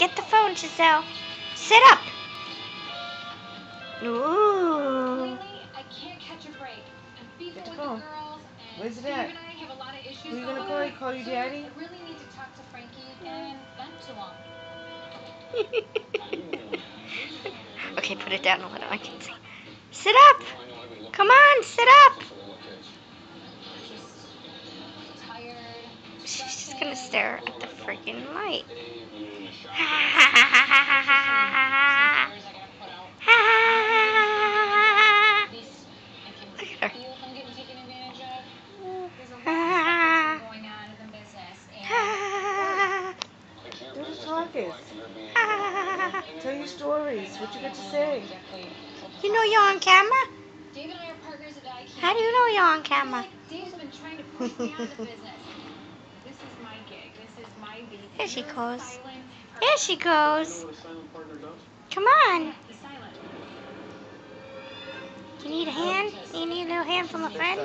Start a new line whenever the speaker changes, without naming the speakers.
Get the phone, Giselle. Sit up. Ooh.
I can't catch a break. I'm beefing
Get the
with
phone.
the girls, and
Where's it
Steve
at?
and I have a lot of issues
Who are you
going
gonna call?
on.
You call your
So
daddy?
I really need to talk to Frankie and vent to him.
Okay, put it down a little. I can see. Sit up. Come on, sit up.
Tired.
She's just gonna stare at the freaking light. Look at her.
Who's the talkers? Tell your stories. What you got to say?
You know you're on camera?
Dave and I are partners at IKEA.
How do you know you're on camera?
Dave's been trying to push me out of the business. This is my gig. This is my baby.
There she
You're a
goes.
silent
There she goes. Come on.
The silent.
You need a hand? You need a little hand from a friend?